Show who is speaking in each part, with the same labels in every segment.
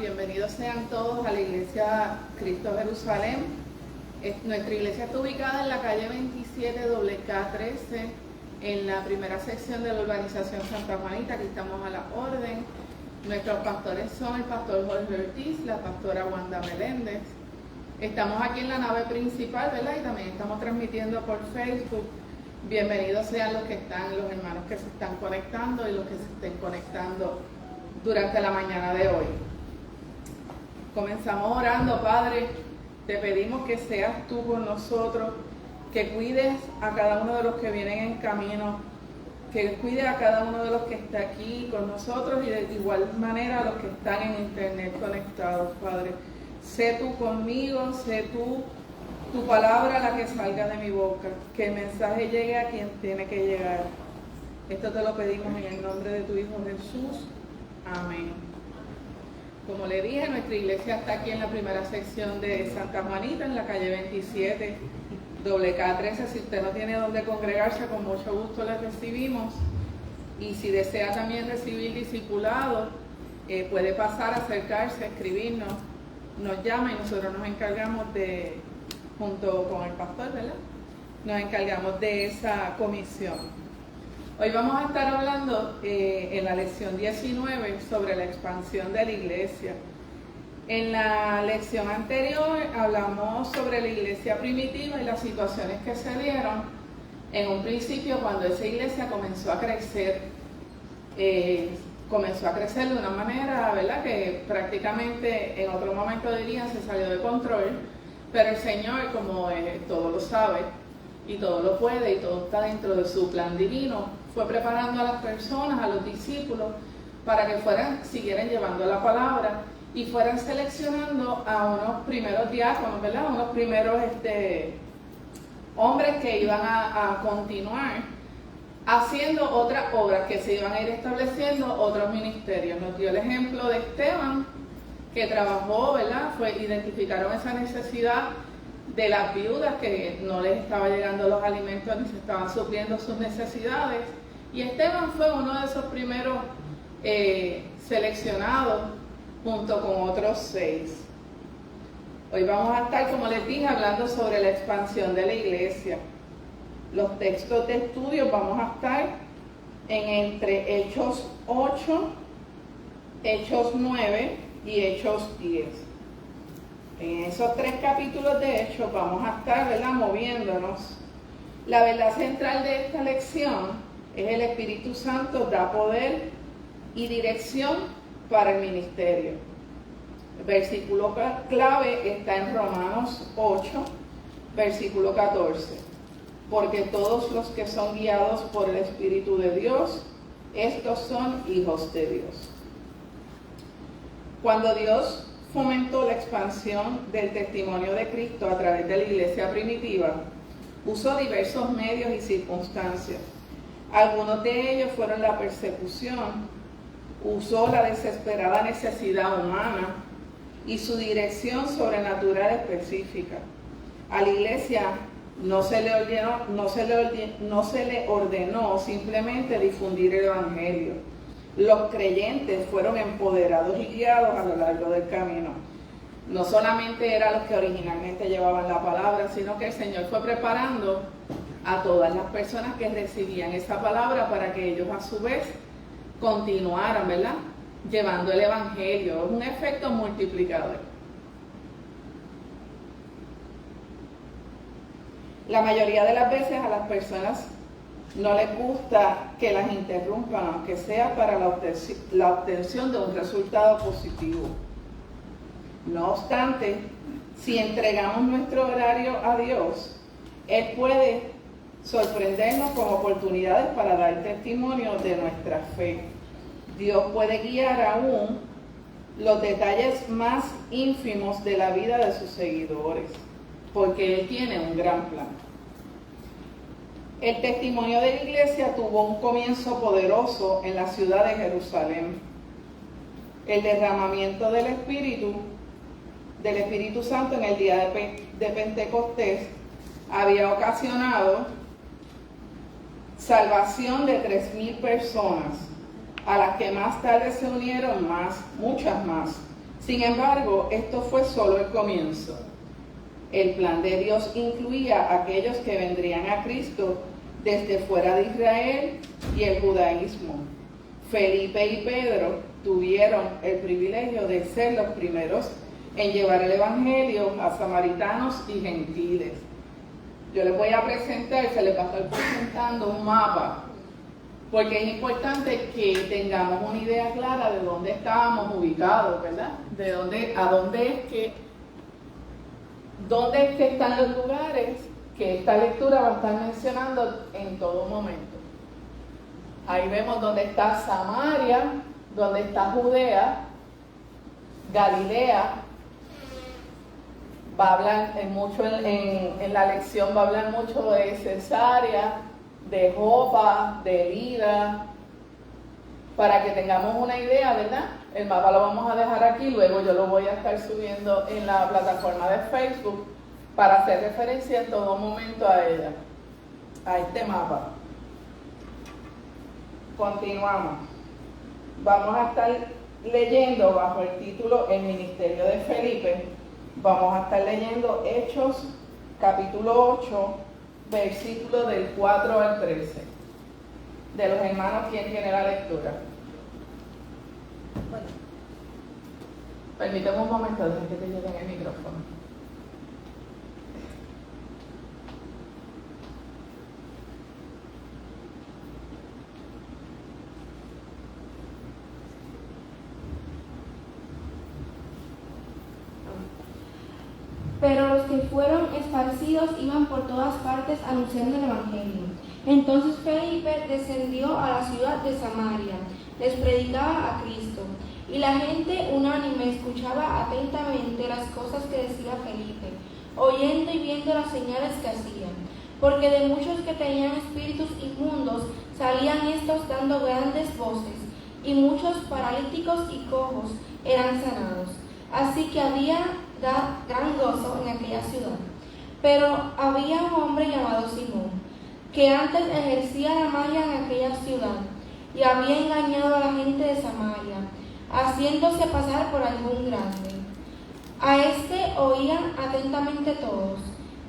Speaker 1: bienvenidos sean todos a la Iglesia Cristo Jerusalén. Nuestra iglesia está ubicada en la calle 27 K13, en la primera sección de la urbanización Santa Juanita. Aquí estamos a la orden. Nuestros pastores son el pastor Jorge Ortiz, la pastora Wanda Meléndez. Estamos aquí en la nave principal, ¿verdad? Y también estamos transmitiendo por Facebook. Bienvenidos sean los hermanos que se están conectando y los que se estén conectando durante la mañana de hoy. Comenzamos orando. Padre, te pedimos que seas tú con nosotros, que cuides a cada uno de los que vienen en camino, que cuides a cada uno de los que está aquí con nosotros y de igual manera a los que están en internet conectados, Padre. Sé tú conmigo, sé tú, tu palabra la que salga de mi boca, que el mensaje llegue a quien tiene que llegar. Esto te lo pedimos en el nombre de tu Hijo Jesús. Amén. Como le dije, nuestra iglesia está aquí en la primera sección de Santa Juanita, en la calle 27 K13. Si usted no tiene donde congregarse, con mucho gusto le recibimos. Y si desea también recibir discipulado, puede pasar, acercarse, escribirnos, nos llama y nosotros nos encargamos de, junto con el pastor, ¿verdad? Nos encargamos de esa comisión. Hoy vamos a estar hablando en la lección 19 sobre la expansión de la iglesia. En la lección anterior hablamos sobre la iglesia primitiva y las situaciones que se dieron en un principio cuando esa iglesia comenzó a crecer. Comenzó a crecer de una manera, ¿verdad?, que prácticamente en otro momento dirían se salió de control, pero el Señor, como todo lo sabe y todo lo puede y todo está dentro de su plan divino, fue preparando a las personas, a los discípulos, para que siguieran llevando la palabra y fueran seleccionando a unos primeros diáconos, ¿verdad?, unos primeros hombres que iban a continuar haciendo otras obras, que se iban a ir estableciendo otros ministerios. Nos dio el ejemplo de Esteban, que trabajó, ¿verdad?, identificaron esa necesidad de las viudas que no les estaba llegando los alimentos ni se estaban supliendo sus necesidades. Y Esteban fue uno de esos primeros seleccionados junto con otros 6. Hoy vamos a estar, como les dije, hablando sobre la expansión de la iglesia. Los textos de estudio vamos a estar entre Hechos 8, Hechos 9 y Hechos 10. En esos 3 capítulos de Hechos vamos a estar, ¿verdad?, moviéndonos. La verdad central de esta lección es el Espíritu Santo da poder y dirección para el ministerio. El versículo clave está en Romanos 8, versículo 14. Porque todos los que son guiados por el Espíritu de Dios, estos son hijos de Dios. Cuando Dios fomentó la expansión del testimonio de Cristo a través de la iglesia primitiva, usó diversos medios y circunstancias. Algunos de ellos fueron la persecución, usó la desesperada necesidad humana y su dirección sobrenatural específica. A la iglesia no se le ordenó simplemente difundir el evangelio. Los creyentes fueron empoderados y guiados a lo largo del camino. No solamente eran los que originalmente llevaban la palabra, sino que el Señor fue preparando a todas las personas que recibían esa palabra para que ellos a su vez continuaran, ¿verdad?, llevando el evangelio. Es un efecto multiplicador. La mayoría de las veces a las personas no les gusta que las interrumpan, aunque sea para la obtención de un resultado positivo. No obstante, si entregamos nuestro horario a Dios, Él puede sorprendernos con oportunidades para dar testimonio de nuestra fe. Dios puede guiar aún los detalles más ínfimos de la vida de sus seguidores, porque Él tiene un gran plan. El testimonio de la iglesia tuvo un comienzo poderoso en la ciudad de Jerusalén. El derramamiento del Espíritu Santo en el día de Pentecostés había ocasionado salvación de 3,000 personas, a las que más tarde se unieron muchas más, Sin embargo, esto fue solo el comienzo. El plan de Dios incluía a aquellos que vendrían a Cristo desde fuera de Israel y el judaísmo. Felipe y Pedro tuvieron el privilegio de ser los primeros en llevar el evangelio a samaritanos y gentiles. Yo les voy a presentar, se les va a estar presentando un mapa, porque es importante que tengamos una idea clara de dónde estábamos ubicados, ¿verdad? Dónde es que están los lugares que esta lectura va a estar mencionando en todo momento. Ahí vemos dónde está Samaria, dónde está Judea, Galilea. Va a hablar mucho en la lección, va a hablar mucho de Cesarea, de Jopa, de Lida, para que tengamos una idea, ¿verdad? El mapa lo vamos a dejar aquí, luego yo lo voy a estar subiendo en la plataforma de Facebook para hacer referencia en todo momento a ella, a este mapa. Continuamos. Vamos a estar leyendo bajo el título El Ministerio de Felipe. Vamos a estar leyendo Hechos, capítulo 8, versículo del 4 al 13. De los hermanos, ¿quién tiene la lectura? Bueno. Permíteme un momento, deja que te lleven el micrófono.
Speaker 2: Pero los que fueron esparcidos iban por todas partes anunciando el Evangelio. Entonces Felipe descendió a la ciudad de Samaria, les predicaba a Cristo, y la gente unánime escuchaba atentamente las cosas que decía Felipe, oyendo y viendo las señales que hacía, porque de muchos que tenían espíritus inmundos salían estos dando grandes voces, y muchos paralíticos y cojos eran sanados. Así que había gran gozo en aquella ciudad. Pero había un hombre llamado Simón, que antes ejercía la magia en aquella ciudad, y había engañado a la gente de Samaria, haciéndose pasar por algún grande. A este oían atentamente todos,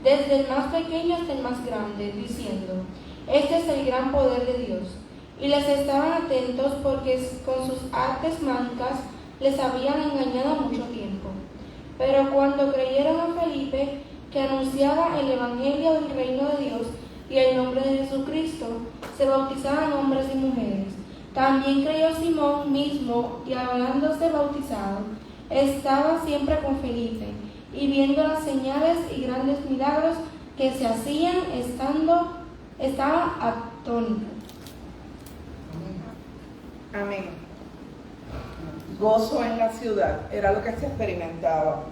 Speaker 2: desde el más pequeño hasta el más grande, diciendo: este es el gran poder de Dios. Y les estaban atentos porque con sus artes mágicas les habían engañado mucho tiempo. Pero cuando creyeron a Felipe, que anunciaba el evangelio del reino de Dios y el nombre de Jesucristo, se bautizaban hombres y mujeres. También creyó Simón mismo, y habiéndose bautizado, estaba siempre con Felipe, y viendo las señales y grandes milagros que se hacían, estaba atónito.
Speaker 1: Amén. Gozo en la ciudad, era lo que se experimentaba.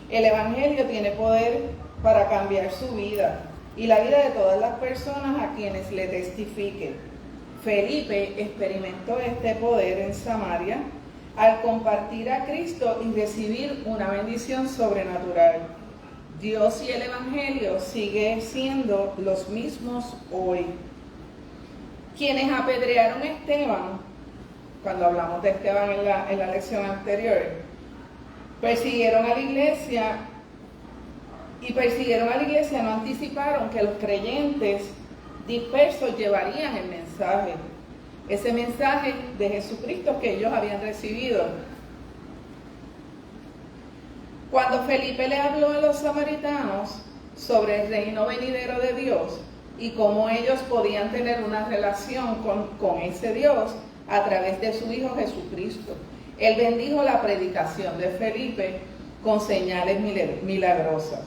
Speaker 1: El Evangelio tiene poder para cambiar su vida y la vida de todas las personas a quienes le testifiquen. Felipe experimentó este poder en Samaria al compartir a Cristo y recibir una bendición sobrenatural. Dios y el Evangelio siguen siendo los mismos hoy. Quienes apedrearon a Esteban, cuando hablamos de Esteban en la lección anterior, persiguieron a la iglesia no anticiparon que los creyentes dispersos llevarían el mensaje, ese mensaje de Jesucristo que ellos habían recibido. Cuando Felipe le habló a los samaritanos sobre el reino venidero de Dios y cómo ellos podían tener una relación con ese Dios a través de su Hijo Jesucristo, él bendijo la predicación de Felipe con señales milagrosas.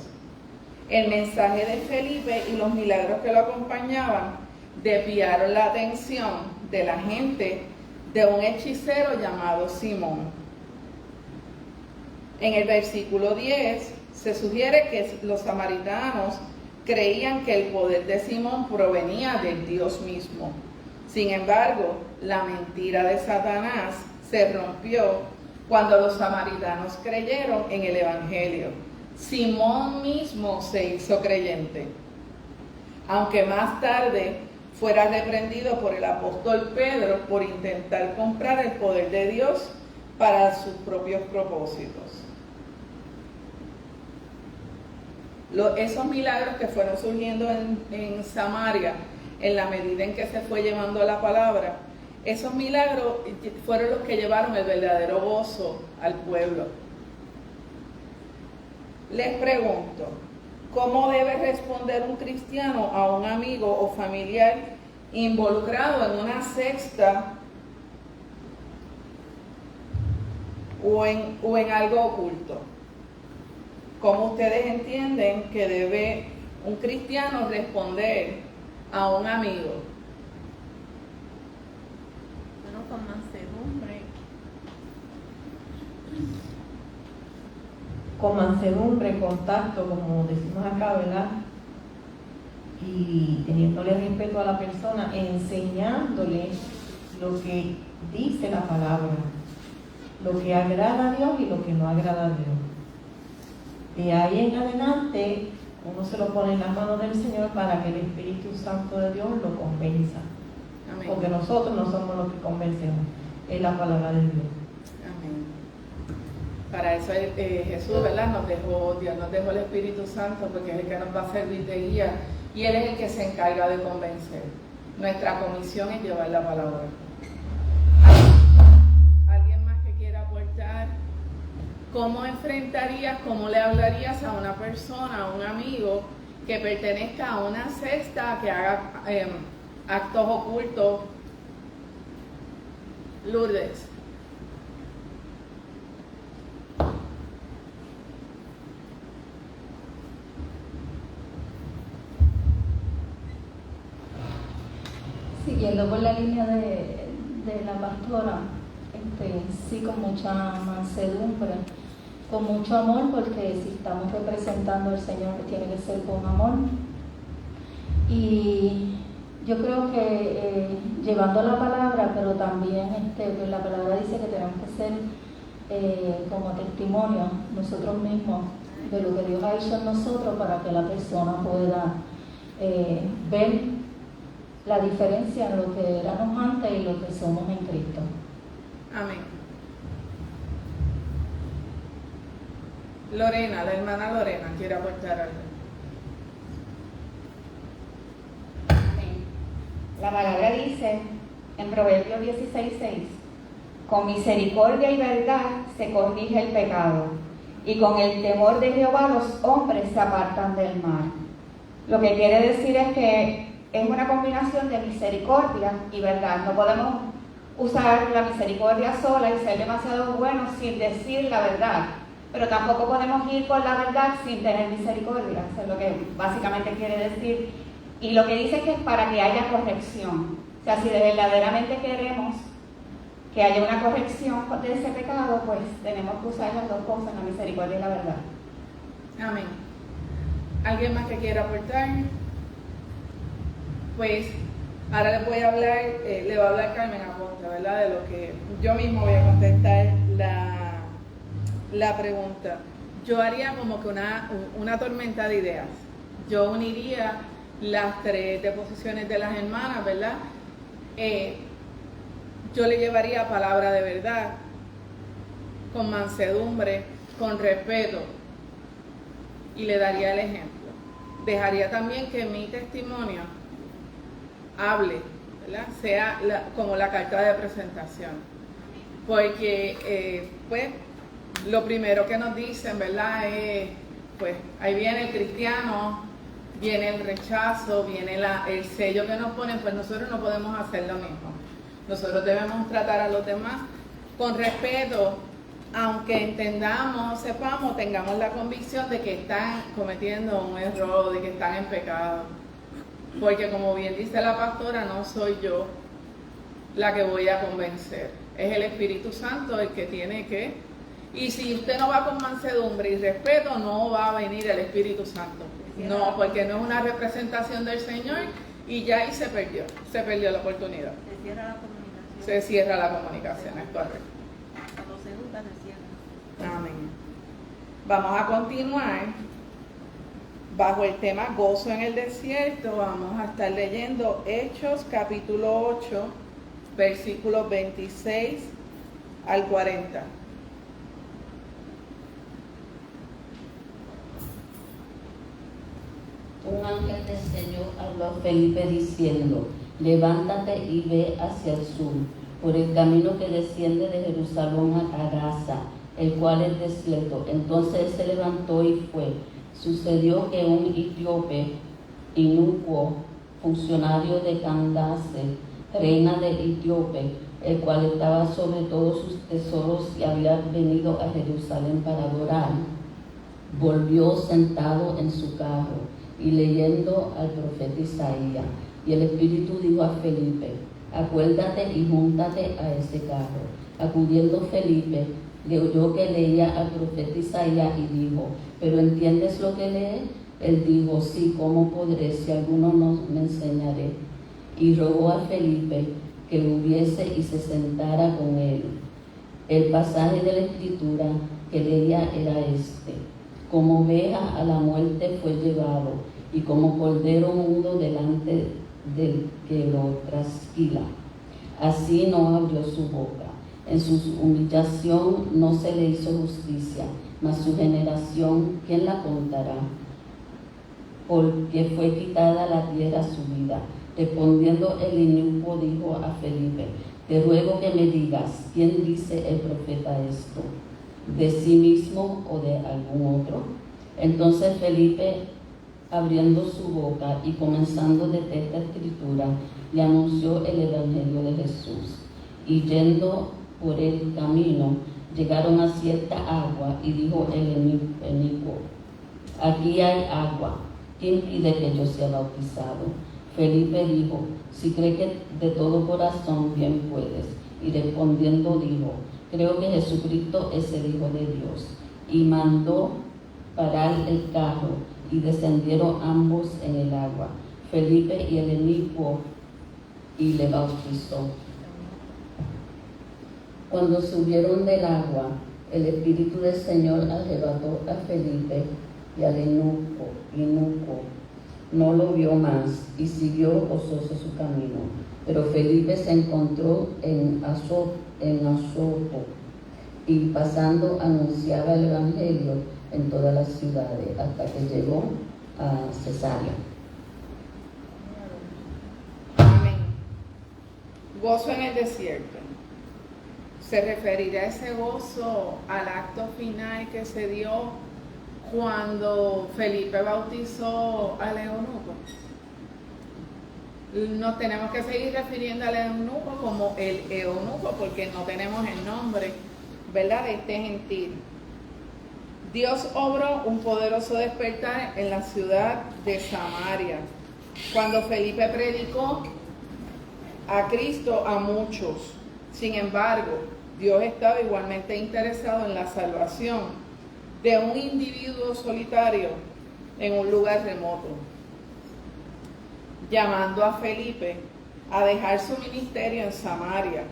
Speaker 1: El mensaje de Felipe y los milagros que lo acompañaban desviaron la atención de la gente de un hechicero llamado Simón. En el versículo 10 se sugiere que los samaritanos creían que el poder de Simón provenía del Dios mismo. Sin embargo, la mentira de Satanás se rompió cuando los samaritanos creyeron en el Evangelio. Simón mismo se hizo creyente. Aunque más tarde fuera reprendido por el apóstol Pedro por intentar comprar el poder de Dios para sus propios propósitos. Esos milagros que fueron surgiendo en Samaria, en la medida en que se fue llevando la palabra, esos milagros fueron los que llevaron el verdadero gozo al pueblo. Les pregunto, ¿cómo debe responder un cristiano a un amigo o familiar involucrado en una secta o en algo oculto? ¿Cómo ustedes entienden que debe un cristiano responder a un amigo?
Speaker 3: Bueno, con mansedumbre. Con mansedumbre, contacto, como decimos acá, ¿verdad? Y teniéndole respeto a la persona, enseñándole lo que dice la palabra, lo que agrada a Dios y lo que no agrada a Dios. De ahí en adelante, uno se lo pone en las manos del Señor para que el Espíritu Santo de Dios lo convenza. Amén. Porque nosotros no somos los que convencemos, es la palabra de Dios.
Speaker 1: Amén. Para eso Jesús, ¿verdad? Dios nos dejó el Espíritu Santo porque es el que nos va a servir de guía y Él es el que se encarga de convencer. Nuestra comisión es llevar la palabra. ¿Alguien más que quiera aportar? ¿Cómo enfrentarías, cómo le hablarías a una persona, a un amigo que pertenezca a una secta, que haga actos ocultos? Lourdes.
Speaker 4: Siguiendo por la línea de la pastora, sí, con mucha mansedumbre, con mucho amor, porque si estamos representando al Señor, tiene que ser con amor. Y yo creo que llevando la palabra, pero también pues la palabra dice que tenemos que ser como testimonio nosotros mismos de lo que Dios ha hecho en nosotros, para que la persona pueda ver la diferencia en lo que éramos antes y lo que somos en Cristo.
Speaker 1: Amén. Lorena, la hermana Lorena, quiere aportar algo.
Speaker 5: Amén. La palabra dice en Proverbios 16:6: con misericordia y verdad se corrige el pecado, y con el temor de Jehová los hombres se apartan del mal. Lo que quiere decir es que es una combinación de misericordia y verdad. No podemos usar la misericordia sola y ser demasiado buenos sin decir la verdad, pero tampoco podemos ir por la verdad sin tener misericordia. Eso es lo que básicamente quiere decir. Y lo que dice es que es para que haya corrección. O sea, si verdaderamente queremos que haya una corrección de ese pecado, pues tenemos que usar las dos cosas, la misericordia y la verdad.
Speaker 1: Amén. ¿Alguien más que quiera aportar? Pues ahora le voy a hablar, le va a hablar Carmen Aponte, ¿verdad? De lo que yo mismo voy a contestar la pregunta. Yo haría como que una tormenta de ideas. Yo uniría las tres deposiciones de las hermanas, ¿verdad? Yo le llevaría palabra de verdad, con mansedumbre, con respeto, y le daría el ejemplo. Dejaría también que mi testimonio hable, ¿verdad? Sea como la carta de presentación, porque pues lo primero que nos dicen, ¿verdad? Es, pues ahí viene el cristiano, viene el rechazo, viene el sello que nos ponen. Pues nosotros no podemos hacer lo mismo. Nosotros debemos tratar a los demás con respeto, aunque entendamos, sepamos, tengamos la convicción de que están cometiendo un error, de que están en pecado. Porque como bien dice la pastora, no soy yo la que voy a convencer, es el Espíritu Santo el que tiene que. Y si usted no va con mansedumbre y respeto, no va a venir el Espíritu Santo. No, porque no es una representación del Señor y ya ahí se perdió la oportunidad.
Speaker 3: Se cierra la comunicación.
Speaker 1: Se cierra la comunicación, es correcto.
Speaker 3: Cuando se junta, se cierra.
Speaker 1: Amén. Vamos a continuar. Bajo el tema gozo en el desierto, vamos a estar leyendo Hechos capítulo 8, versículos 26 al 40.
Speaker 6: Un ángel del Señor habló a Felipe diciendo: levántate y ve hacia el sur, por el camino que desciende de Jerusalén a Gaza, el cual es desierto. Entonces él se levantó y fue. Sucedió que un etíope inicuo, funcionario de Candace, reina de Etíope, el cual estaba sobre todos sus tesoros y había venido a Jerusalén para adorar, volvió sentado en su carro y leyendo al profeta Isaías. Y el Espíritu dijo a Felipe: acuérdate y júntate a ese carro. Acudiendo Felipe, le oyó que leía al profeta Isaías y dijo: ¿pero entiendes lo que lee? Él dijo: sí, ¿cómo podré si alguno no me enseñaré? Y rogó a Felipe que hubiese y se sentara con él. El pasaje de la Escritura que leía era este: como oveja a la muerte fue llevado, y como cordero mudo delante del que lo trasquila, así no abrió su boca. En su humillación no se le hizo justicia, mas su generación, ¿quién la contará? Porque fue quitada la tierra a su vida. Respondiendo el inicuo dijo a Felipe: te ruego que me digas, ¿quién dice el profeta esto? ¿De sí mismo o de algún otro? Entonces Felipe, abriendo su boca y comenzando desde esta escritura, le anunció el evangelio de Jesús. Y yendo por el camino, llegaron a cierta agua, y dijo el inicuo: aquí hay agua, ¿quién impide que yo sea bautizado? Felipe dijo: si cree que de todo corazón, bien puedes. Y respondiendo dijo: creo que Jesucristo es el Hijo de Dios. Y mandó parar el carro, y descendieron ambos en el agua, Felipe y el inicuo, y le bautizó. Cuando subieron del agua, el Espíritu del Señor arrebató a Felipe, y al inicuo no lo vio más, y siguió gozoso su camino. Pero Felipe se encontró en Azoto, y pasando anunciaba el evangelio en todas las ciudades, hasta que llegó a Cesarea.
Speaker 1: Amén. Gozo en el desierto. ¿Se referirá ese gozo al acto final que se dio cuando Felipe bautizó al eunuco? Nos tenemos que seguir refiriendo al eunuco como el eunuco, porque no tenemos el nombre, ¿verdad?, de este gentil. Dios obró un poderoso despertar en la ciudad de Samaria, cuando Felipe predicó a Cristo a muchos. Sin embargo, Dios estaba igualmente interesado en la salvación de un individuo solitario en un lugar remoto, llamando a Felipe a dejar su ministerio en Samaria.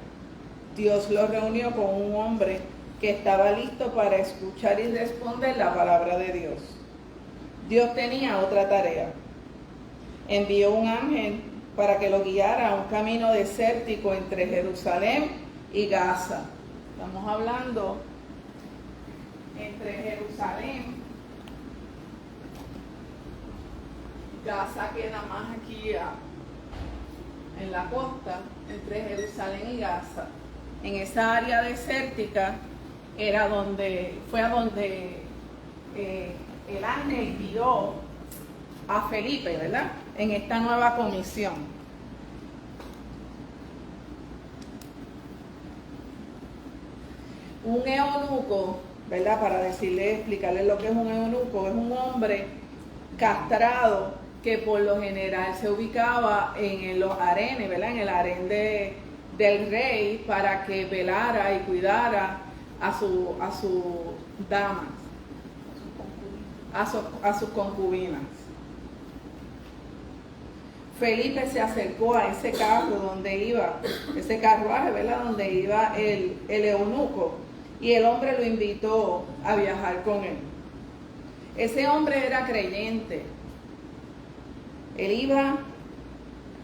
Speaker 1: Dios lo reunió con un hombre que estaba listo para escuchar y responder la palabra de Dios. Dios tenía otra tarea. Envió un ángel para que lo guiara a un camino desértico entre Jerusalén y Gaza. Estamos hablando entre Jerusalén. Gaza queda más aquí en la costa, entre Jerusalén y Gaza. En esa área desértica era fue a donde el ángel guió a Felipe, ¿verdad?, en esta nueva comisión. Un eunuco, ¿verdad?, para explicarles lo que es un eunuco, es un hombre castrado que por lo general se ubicaba en los harenes, ¿verdad?, en el harén del rey, para que velara y cuidara a sus damas, a sus concubinas. Felipe se acercó a ese carro donde iba, ese carruaje, ¿verdad?, donde iba el eunuco, y el hombre lo invitó a viajar con él. Ese hombre era creyente. Él iba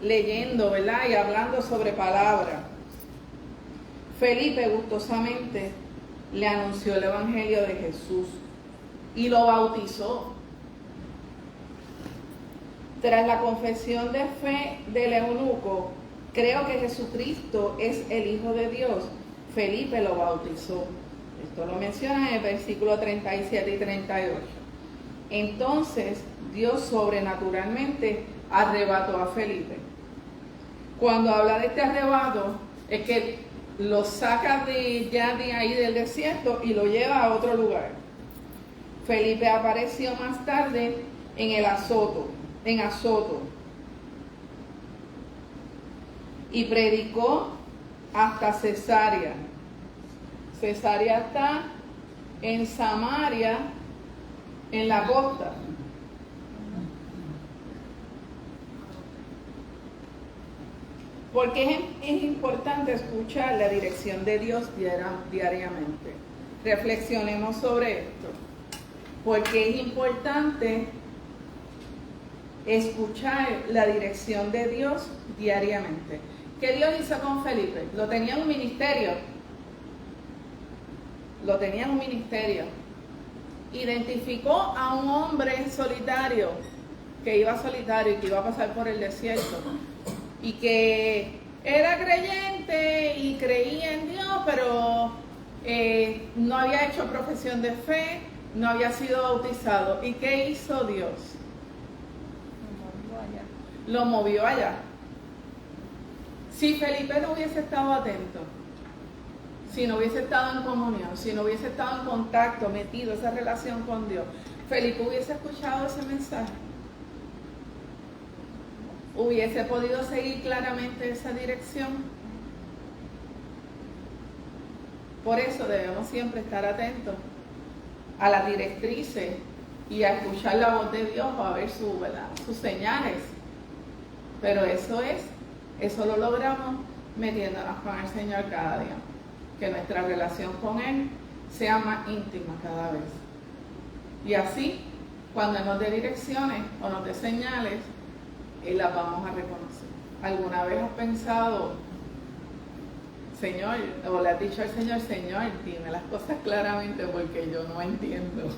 Speaker 1: leyendo, ¿verdad?, y hablando sobre palabra. Felipe gustosamente le anunció el Evangelio de Jesús y lo bautizó. Tras la confesión de fe del eunuco, creo que Jesucristo es el Hijo de Dios, Felipe lo bautizó. Esto lo menciona en el versículo 37 y 38. Entonces Dios sobrenaturalmente arrebató a Felipe. Cuando habla de este arrebato, es que lo saca ya de ahí del desierto y lo lleva a otro lugar. Felipe apareció más tarde en Azoto, y predicó hasta Cesarea. Cesarea está en Samaria, en la costa. Porque es importante escuchar la dirección de Dios diariamente. Reflexionemos sobre esto. Porque es importante escuchar la dirección de Dios diariamente. ¿Qué Dios hizo con Felipe? Lo tenía en un ministerio. Identificó a un hombre solitario, que iba solitario y que iba a pasar por el desierto. Y que era creyente y creía en Dios, pero no había hecho profesión de fe, no había sido bautizado. ¿Y qué hizo Dios? Lo movió allá. Si Felipe no hubiese estado atento, si no hubiese estado en comunión, si no hubiese estado en contacto, metido en esa relación con Dios, Felipe hubiese escuchado ese mensaje. ¿Hubiese podido seguir claramente esa dirección? Por eso debemos siempre estar atentos a las directrices y a escuchar la voz de Dios o a ver sus señales. Pero eso lo logramos metiéndonos con el Señor cada día. Que nuestra relación con Él sea más íntima cada vez. Y así, cuando nos dé direcciones o nos dé señales, las vamos a reconocer. ¿Alguna vez has pensado, Señor, o le has dicho al Señor, Señor, dime las cosas claramente porque yo no entiendo,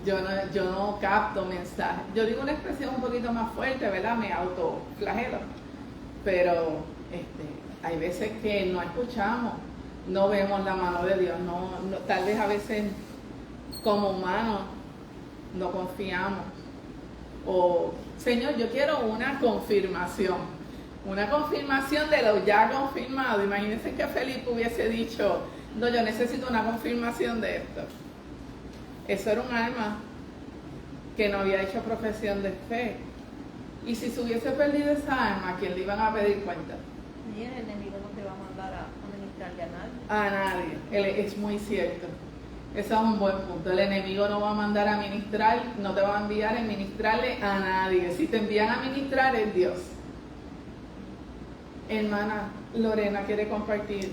Speaker 1: yo no capto mensajes? Yo digo una expresión un poquito más fuerte, ¿verdad? Me autoflagelo, pero hay veces que no escuchamos, no vemos la mano de Dios, tal vez a veces como humanos no confiamos. O, Señor, yo quiero una confirmación de lo ya confirmado. Imagínense que Felipe hubiese dicho, no, yo necesito una confirmación de esto. Eso era un alma que no había hecho profesión de fe. Y si se hubiese perdido esa alma, ¿a quién le iban a pedir cuenta?
Speaker 7: Y el enemigo no te va a mandar a ministrarle a nadie.
Speaker 1: A nadie, es muy cierto. Ese es un buen punto. El enemigo no va a mandar a ministrar, no te va a enviar a ministrarle a nadie. Si te envían a ministrar es Dios. Hermana Lorena quiere compartir.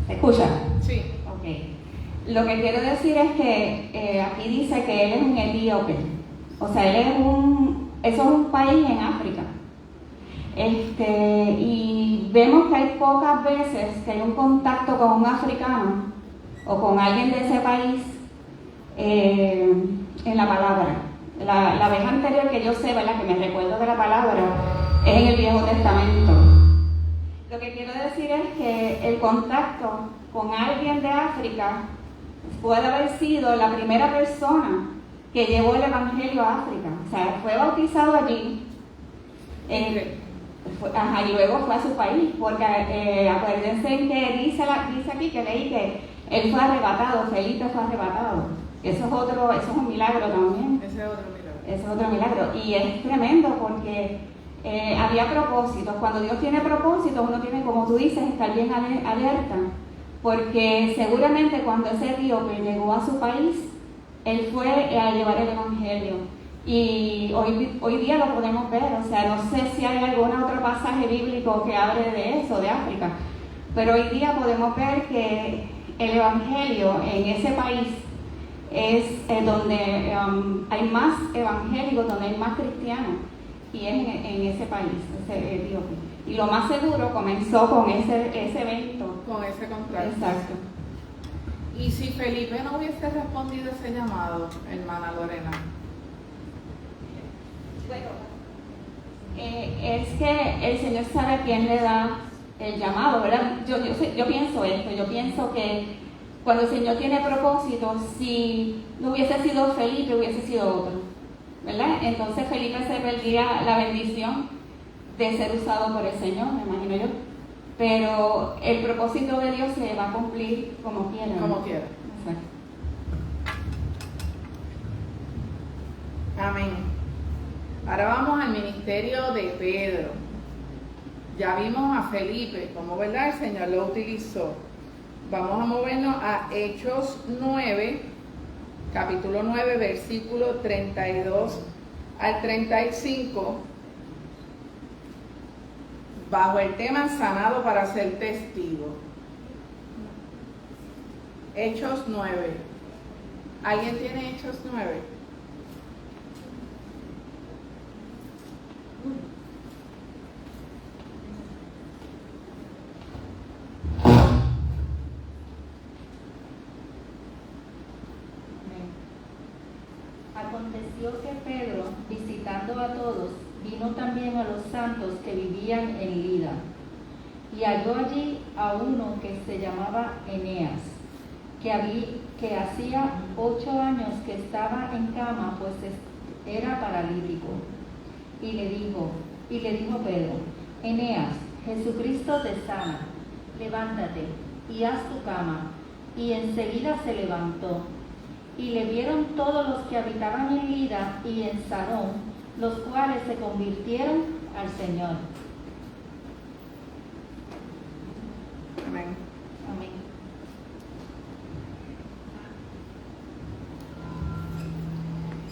Speaker 5: ¿Escucha?
Speaker 1: Sí.
Speaker 5: Ok. Lo que quiero decir es que aquí dice que él es un etíope. O sea, eso es un país en África. Y vemos que hay pocas veces que hay un contacto con un africano o con alguien de ese país en la palabra. La vez anterior que yo sé, ¿verdad?, que me recuerdo de la palabra, es en el Viejo Testamento. Lo que quiero decir es que el contacto con alguien de África puede haber sido la primera persona que llevó el Evangelio a África. O sea, fue bautizado allí y luego fue a su país, porque acuérdense que dice aquí que leí que él fue arrebatado, Felipe fue arrebatado. Eso es un milagro también.
Speaker 1: Ese es otro milagro.
Speaker 5: Ese es otro milagro. Y es tremendo porque había propósitos. Cuando Dios tiene propósitos, uno tiene, como tú dices, estar bien alerta porque seguramente cuando ese etíope llegó a su país, él fue a llevar el evangelio. Y hoy día lo podemos ver, o sea, no sé si hay algún otro pasaje bíblico que hable de eso, de África, pero hoy día podemos ver que el evangelio en ese país es donde hay más evangélicos, donde hay más cristianos, y es en ese país, ese Etiopía. Y lo más seguro comenzó con ese evento.
Speaker 1: Con ese contacto.
Speaker 5: Exacto.
Speaker 1: Y si Felipe no hubiese respondido ese llamado, hermana Lorena.
Speaker 5: Bueno, es que el Señor sabe a quién le da el llamado, ¿verdad? Yo pienso esto, yo pienso que cuando el Señor tiene propósito, si no hubiese sido Felipe, hubiese sido otro, ¿verdad? Entonces Felipe se perdía la bendición de ser usado por el Señor, me imagino yo. Pero el propósito de Dios se va a cumplir como quiera.
Speaker 1: Como quiera.
Speaker 5: Exacto.
Speaker 1: Amén. Ahora vamos al ministerio de Pedro. Ya vimos a Felipe, como verdad el Señor lo utilizó. Vamos a movernos a Hechos 9, capítulo 9, versículo 32 al 35, bajo el tema sanado para ser testigo. Hechos 9. ¿Alguien tiene Hechos 9?
Speaker 4: Aconteció que Pedro, visitando a todos, vino también a los santos que vivían en Lida, y halló allí a uno que se llamaba Eneas, que hacía 8 años que estaba en cama, pues era paralítico. Y le dijo Pedro: Eneas, Jesucristo te sana, levántate y haz tu cama. Y enseguida se levantó. Y le vieron todos los que habitaban en Lida y en Sarón, los cuales se convirtieron al Señor.
Speaker 1: Amén.
Speaker 4: Amén.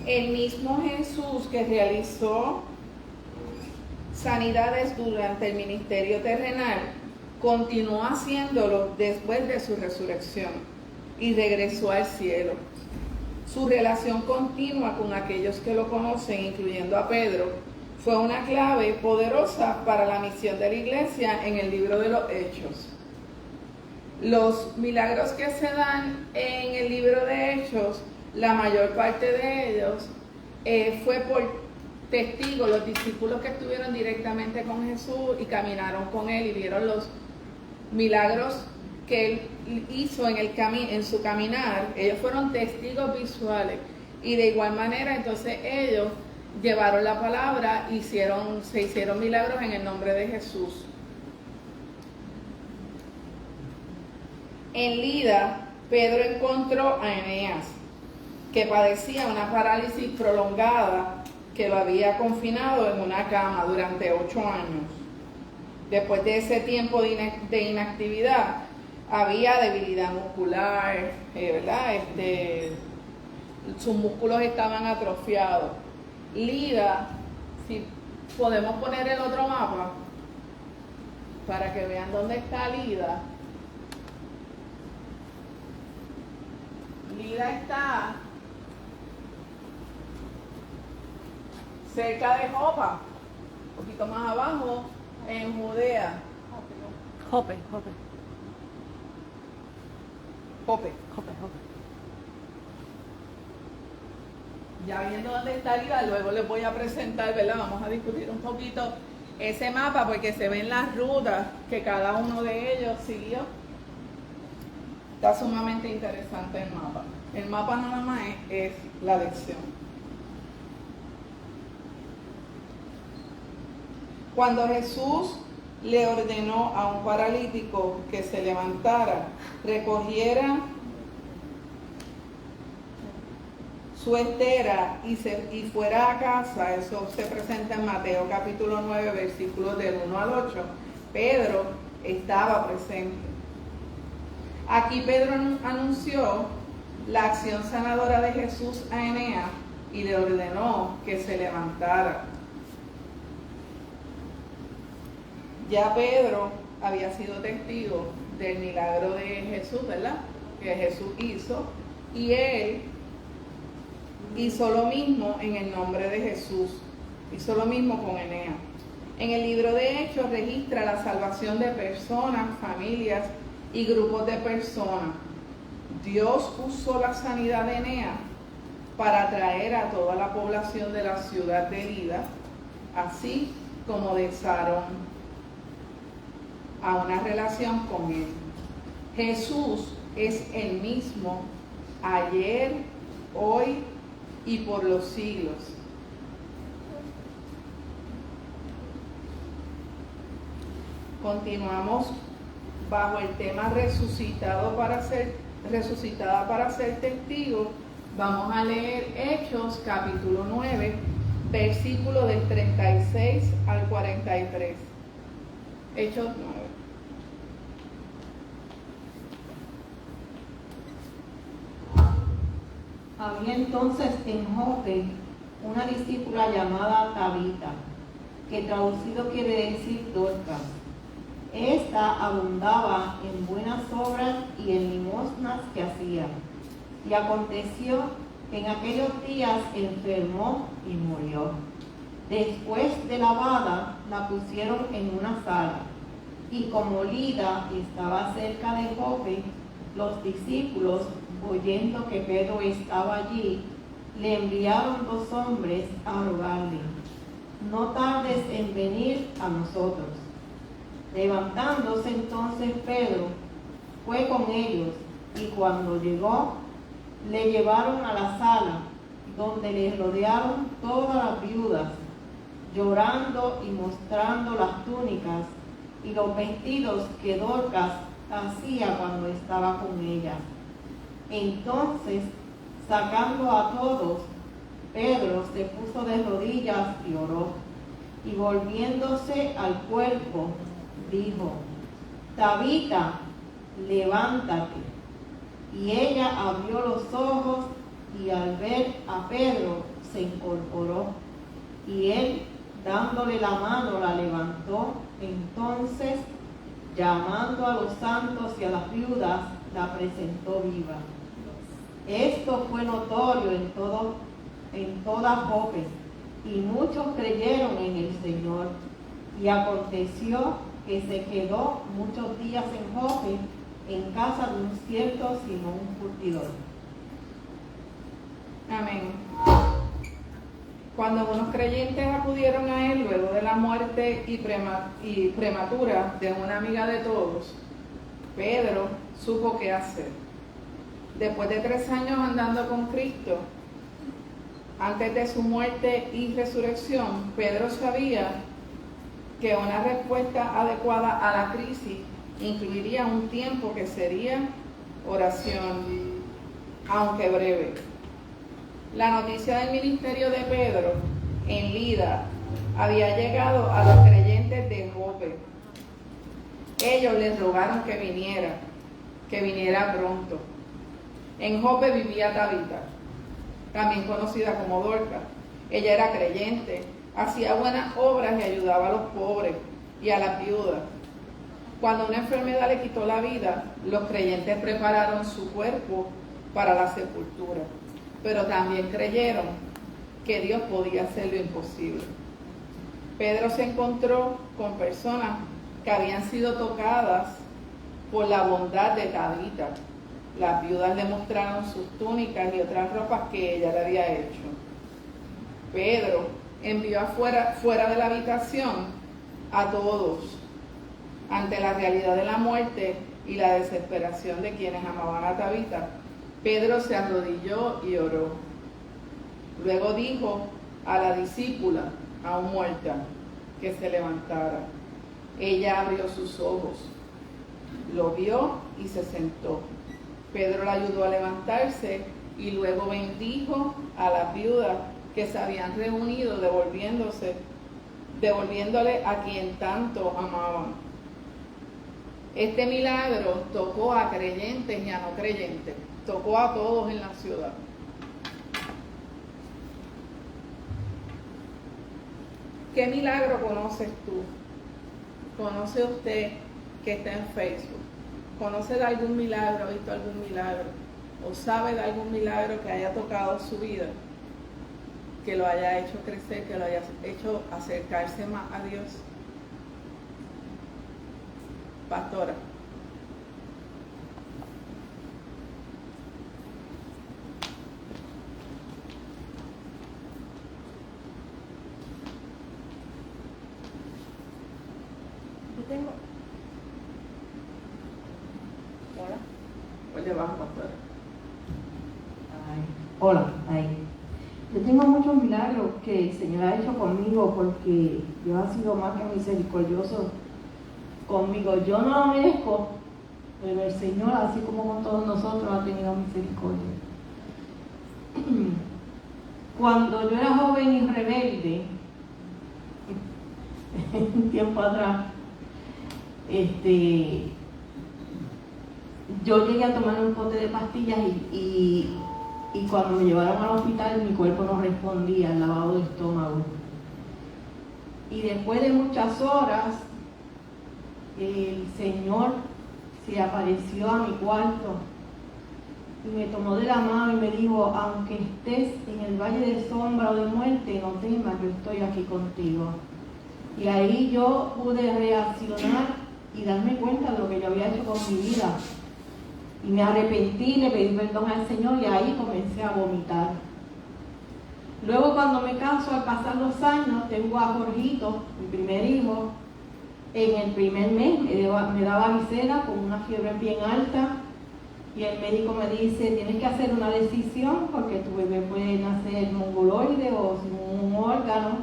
Speaker 1: El mismo Jesús que realizó sanidades durante el ministerio terrenal, continuó haciéndolo después de su resurrección y regresó al cielo. Su relación continua con aquellos que lo conocen, incluyendo a Pedro, fue una clave poderosa para la misión de la iglesia en el libro de los Hechos. Los milagros que se dan en el libro de Hechos, la mayor parte de ellos fue por testigos, los discípulos que estuvieron directamente con Jesús y caminaron con él y vieron los milagros que él hizo en su caminar. Ellos fueron testigos visuales y de igual manera entonces ellos llevaron la palabra, se hicieron milagros en el nombre de Jesús. En Lida, Pedro encontró a Eneas, que padecía una parálisis prolongada que lo había confinado en una cama durante 8 años. Después de ese tiempo de inactividad, había debilidad muscular, ¿verdad? Sus músculos estaban atrofiados. Lida, si podemos poner el otro mapa, para que vean dónde está Lida. Lida está cerca de Jopa, un poquito más abajo, en Judea.
Speaker 7: Jope.
Speaker 1: Ya viendo dónde está Lida, luego les voy a presentar, ¿verdad? Vamos a discutir un poquito ese mapa porque se ven las rutas que cada uno de ellos siguió. Está sumamente interesante el mapa. El mapa nada más es la lección. Cuando Jesús le ordenó a un paralítico que se levantara, recogiera su estera y fuera a casa, eso se presenta en Mateo capítulo 9, versículos del 1 al 8, Pedro estaba presente. Aquí Pedro anunció la acción sanadora de Jesús a Eneas y le ordenó que se levantara. Ya Pedro había sido testigo del milagro de Jesús, ¿verdad? Que Jesús hizo, y él hizo lo mismo en el nombre de Jesús, hizo lo mismo con Eneas. En el libro de Hechos registra la salvación de personas, familias y grupos de personas. Dios usó la sanidad de Eneas para atraer a toda la población de la ciudad de Lida, así como de Sarón, a una relación con él. Jesús es el mismo ayer, hoy y por los siglos. Continuamos bajo el tema resucitada para ser testigo. Vamos a leer Hechos capítulo 9, versículo del 36 al 43. Hechos 9.
Speaker 3: Había entonces en Jope una discípula llamada Tabita, que traducido quiere decir Dorcas. Esta abundaba en buenas obras y en limosnas que hacía. Y aconteció que en aquellos días enfermó y murió. Después de lavada, la pusieron en una sala. Y como Lida estaba cerca de Jope, los discípulos, oyendo que Pedro estaba allí, le enviaron 2 hombres a rogarle: no tardes en venir a nosotros. Levantándose entonces Pedro, fue con ellos, y cuando llegó, le llevaron a la sala, donde le rodearon todas las viudas, llorando y mostrando las túnicas y los vestidos que Dorcas hacía cuando estaba con ella. Entonces, sacando a todos, Pedro se puso de rodillas y oró, y volviéndose al cuerpo, dijo: Tabita, levántate. Y ella abrió los ojos, y al ver a Pedro se incorporó, y él, dándole la mano, la levantó. Entonces, llamando a los santos y a las viudas, la presentó viva. Esto fue notorio en toda Jope, y muchos creyeron en el Señor. Y aconteció que se quedó muchos días en Jope, en casa de un cierto Simón curtidor.
Speaker 1: Amén. Cuando unos creyentes acudieron a él luego de la muerte y prematura de una amiga de todos, Pedro supo qué hacer. Después de 3 años andando con Cristo, antes de su muerte y resurrección, Pedro sabía que una respuesta adecuada a la crisis incluiría un tiempo que sería oración, aunque breve. La noticia del ministerio de Pedro en Lida había llegado a los creyentes de Jope. Ellos les rogaron que viniera pronto. En Jope vivía Tabita, también conocida como Dorcas. Ella era creyente, hacía buenas obras y ayudaba a los pobres y a las viudas. Cuando una enfermedad le quitó la vida, los creyentes prepararon su cuerpo para la sepultura, pero también creyeron que Dios podía hacer lo imposible. Pedro se encontró con personas que habían sido tocadas por la bondad de Tabita. Las viudas le mostraron sus túnicas y otras ropas que ella le había hecho. Pedro envió fuera de la habitación a todos. Ante la realidad de la muerte y la desesperación de quienes amaban a Tabita, Pedro se arrodilló y oró. Luego dijo a la discípula, aún muerta, que se levantara. Ella abrió sus ojos, lo vio y se sentó. Pedro la ayudó a levantarse y luego bendijo a las viudas que se habían reunido, devolviéndole a quien tanto amaban. Este milagro tocó a creyentes y a no creyentes, tocó a todos en la ciudad. ¿Qué milagro conoces tú? ¿Conoce usted que está en Facebook? ¿Conoce de algún milagro, ha visto algún milagro? ¿O sabe de algún milagro que haya tocado su vida? Que lo haya hecho crecer, que lo haya hecho acercarse más a Dios. Pastora.
Speaker 7: Yo tengo. Hola.
Speaker 1: Por debajo, pastora.
Speaker 3: Hola, ahí. Yo tengo muchos milagros que el Señor ha hecho conmigo porque Dios ha sido más que misericordioso conmigo. Yo no lo merezco, pero el Señor, así como con todos nosotros, ha tenido misericordia. Cuando yo era joven y rebelde, un tiempo atrás, yo llegué a tomar un pote de pastillas y cuando me llevaron al hospital mi cuerpo no respondía al lavado de estómago. Y después de muchas horas, el Señor se apareció a mi cuarto y me tomó de la mano y me dijo: aunque estés en el valle de sombra o de muerte, no temas, yo estoy aquí contigo. Y ahí yo pude reaccionar y darme cuenta de lo que yo había hecho con mi vida. Y me arrepentí, le pedí perdón al Señor y ahí comencé a vomitar. Luego, cuando me caso, al pasar los años, tengo a Jorgito, mi primer hijo. En el primer mes me daba visera con una fiebre bien alta y el médico me dice: tienes que hacer una decisión porque tu bebé puede nacer mongoloide o sin un órgano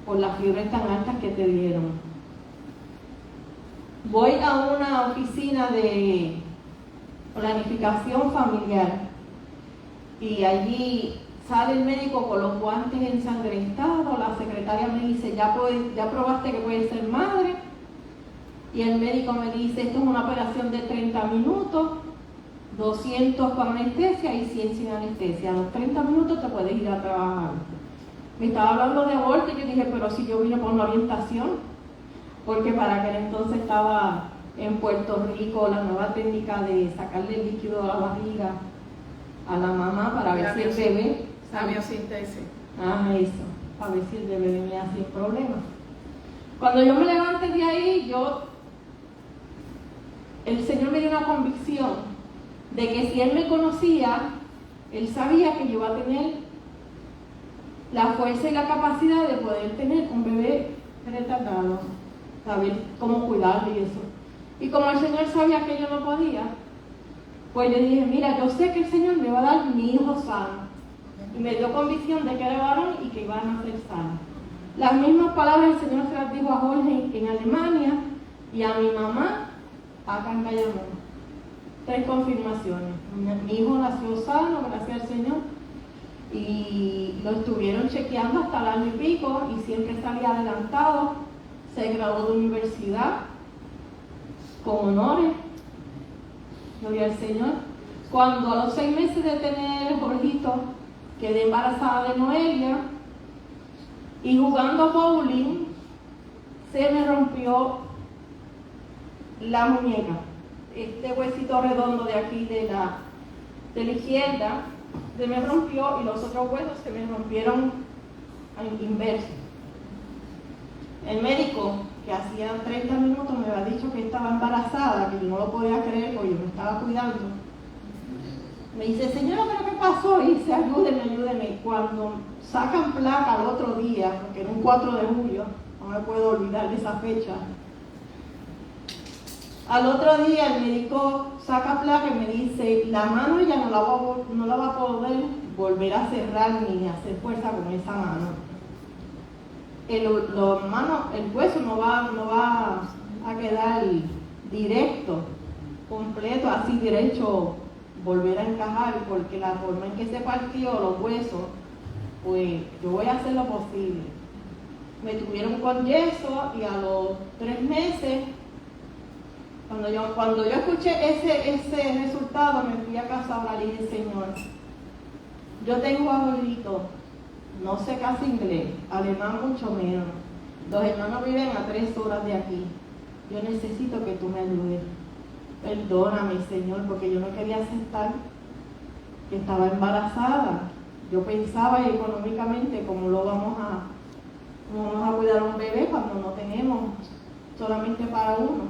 Speaker 3: por las fiebres tan altas que te dieron. Voy a una oficina de planificación familiar y allí sale el médico con los guantes ensangrentados. La secretaria me dice: ya probaste que puedes ser madre. Y el médico me dice: esto es una operación de 30 minutos, 200 con anestesia y 100 sin anestesia. A los 30 minutos te puedes ir a trabajar. Me estaba hablando de aborto y yo dije: pero si yo vine por una orientación, porque para aquel entonces estaba en Puerto Rico la nueva técnica de sacarle el líquido de la barriga a la mamá para ver si el bebé...
Speaker 1: La biosíntesis.
Speaker 3: Eso, para ver si el bebé venía sin problemas. Cuando yo me levanté de ahí, el Señor me dio una convicción de que si Él me conocía, Él sabía que yo iba a tener la fuerza y la capacidad de poder tener un bebé retardado, saber cómo cuidarlo y eso. Y como el Señor sabía que yo no podía, pues yo dije: mira, yo sé que el Señor me va a dar mi hijo sano. Y me dio convicción de que era varón y que iban a ser sanos. Las mismas palabras el Señor se las dijo a Jorge en Alemania y a mi mamá acá en Bayamón. 3 confirmaciones. Mi hijo nació sano, gracias al Señor, y lo estuvieron chequeando hasta el año y pico y siempre salía adelantado. Se graduó de universidad con honores, gloria al Señor. Cuando a los 6 meses de tener Jorgito quedé embarazada de Noelia y jugando bowling se me rompió la muñeca, este huesito redondo de aquí de la izquierda se me rompió y los otros huesos se me rompieron al inverso. El médico, que hacía 30 minutos me había dicho que estaba embarazada, que yo no lo podía creer porque yo me estaba cuidando, me dice: señora, ¿pero qué pasó? Y dice: ayúdeme. Cuando sacan placa al otro día, porque era un 4 de julio, no me puedo olvidar de esa fecha, al otro día el médico saca placa y me dice: la mano ya no la va a poder volver a cerrar ni hacer fuerza con esa mano. El hueso no va a quedar directo, completo, así derecho, volver a encajar, porque la forma en que se partió los huesos, pues yo voy a hacer lo posible. Me tuvieron con yeso y a los 3 meses Cuando yo escuché ese resultado, me fui a casa a orar y dije, Señor, yo tengo abuelito, no sé casi inglés, alemán mucho menos. Los hermanos viven a 3 horas de aquí. Yo necesito que tú me ayudes. Perdóname, Señor, porque yo no quería aceptar que estaba embarazada. Yo pensaba económicamente cómo vamos a cuidar a un bebé cuando no tenemos solamente para uno.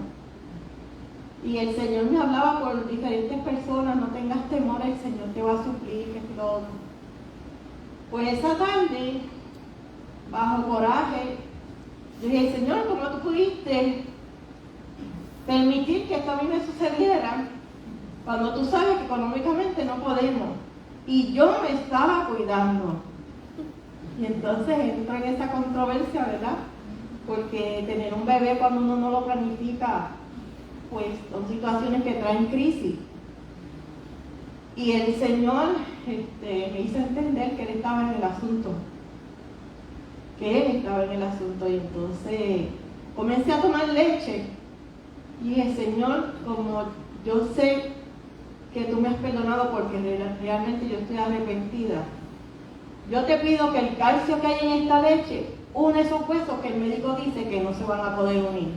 Speaker 3: Y el Señor me hablaba por diferentes personas, no tengas temor, el Señor te va a suplir, que es todo. Pues esa tarde, bajo coraje, yo dije, Señor, ¿cómo tú pudiste permitir que esto a mí me sucediera cuando tú sabes que económicamente no podemos? Y yo me estaba cuidando. Y entonces entro en esa controversia, ¿verdad? Porque tener un bebé cuando uno no lo planifica, pues son situaciones que traen crisis. Y el Señor me hizo entender que Él estaba en el asunto. Y entonces comencé a tomar leche. Y dije, Señor, como yo sé que tú me has perdonado porque realmente yo estoy arrepentida, yo te pido que el calcio que hay en esta leche une esos huesos que el médico dice que no se van a poder unir.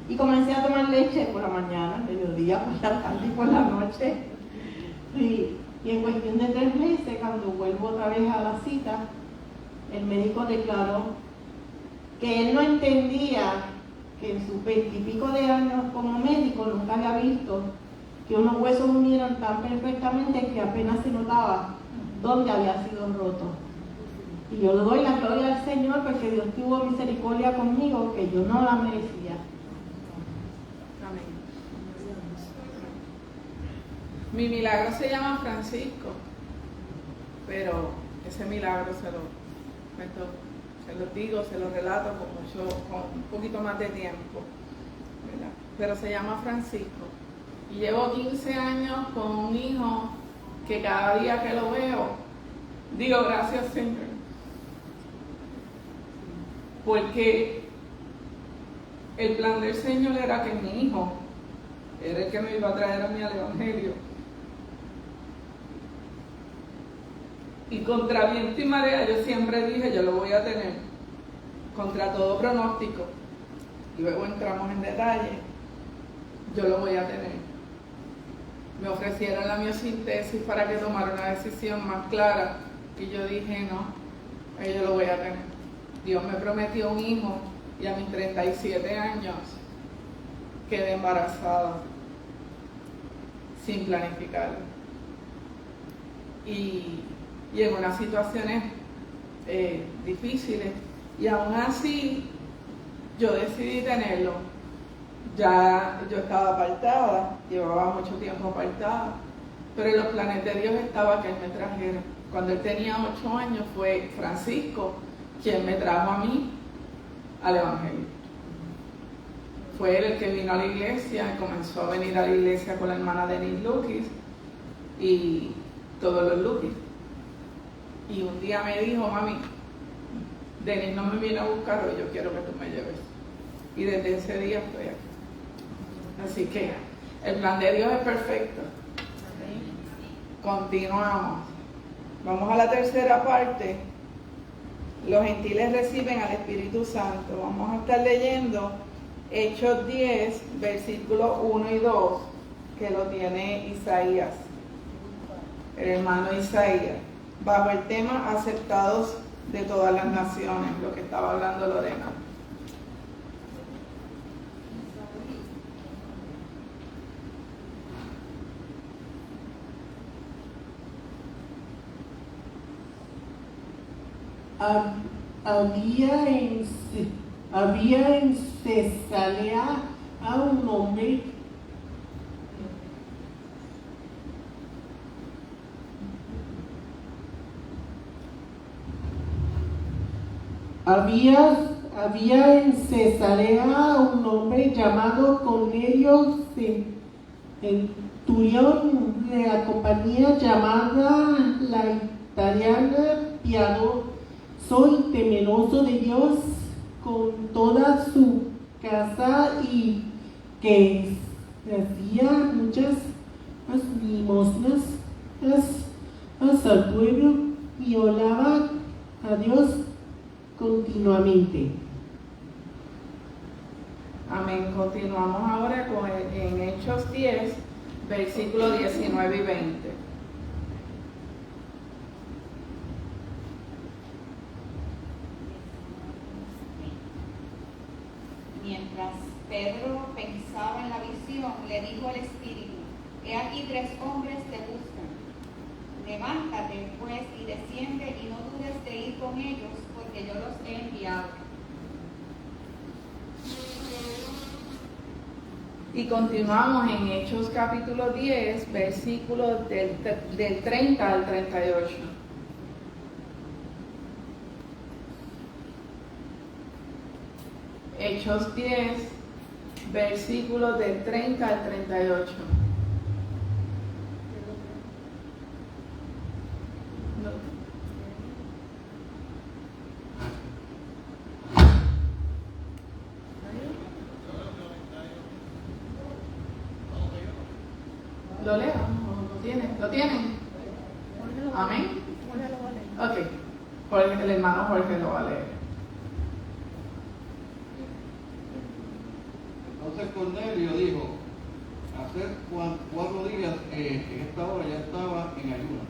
Speaker 3: Y comencé a tomar leche por la mañana, mediodía, por la tarde y por la noche. Y en cuestión de 3 meses, cuando vuelvo otra vez a la cita, el médico declaró que él no entendía que en sus 20 y pico de años como médico nunca había visto que unos huesos unieran tan perfectamente que apenas se notaba dónde había sido roto. Y yo le doy la gloria al Señor porque Dios tuvo misericordia conmigo, que yo no la merecía.
Speaker 1: Amén. Mi milagro se llama Francisco, pero ese milagro se lo cuento, se lo digo, se lo relato con un poquito más de tiempo, ¿verdad? Pero se llama Francisco. Y llevo 15 años con un hijo que cada día que lo veo, digo gracias, Señor. Porque el plan del Señor era que mi hijo era el que me iba a traer a mí al Evangelio. Y contra viento y marea yo siempre dije, yo lo voy a tener, contra todo pronóstico. Y luego entramos en detalle, yo lo voy a tener. Me ofrecieron la miosintesis para que tomara una decisión más clara y yo dije, no, yo lo voy a tener. Dios me prometió un hijo y a mis 37 años quedé embarazada sin planificarlo. Y en unas situaciones difíciles, y aún así yo decidí tenerlo. Ya yo estaba apartada, llevaba mucho tiempo apartada, pero en los planes de Dios estaba que Él me trajera. Cuando él tenía 8 años fue Francisco quien me trajo a mí al Evangelio. Fue él el que vino a la iglesia, comenzó a venir a la iglesia con la hermana Denise Lucas y todos los Lucas. Y un día me dijo, mami, Denise no me viene a buscar hoy, yo quiero que tú me lleves. Y desde ese día estoy aquí. Así que el plan de Dios es perfecto. Continuamos. Vamos a la tercera parte. Los gentiles reciben al Espíritu Santo. Vamos a estar leyendo Hechos 10, versículos 1 y 2, que lo tiene Isaías, el hermano Isaías, bajo el tema aceptados de todas las naciones, lo que estaba hablando Lorena.
Speaker 8: Había en Cesarea a un hombre llamado Cornelio, centurión de la compañía llamada la italiana piadoso y temeroso de Dios con toda su casa, y que hacía muchas limosnas al pueblo y oraba a Dios continuamente.
Speaker 1: Amén. Continuamos ahora en Hechos 10, versículos 19 y 20.
Speaker 5: Mientras Pedro pensaba en la visión, le dijo el Espíritu: He aquí 3 hombres te buscan. Levántate pues y desciende y no dudes de ir con ellos, porque yo los he enviado.
Speaker 1: Y continuamos en Hechos capítulo 10, versículos del 30 al 38. Hechos 10, versículos del 30 al 38. ¿Lo leo? ¿Lo tienen? Amén. Ok. El hermano Jorge lo va a leer.
Speaker 9: Entonces Cornelio dijo: hace 4 días en esta hora ya estaba en ayunas,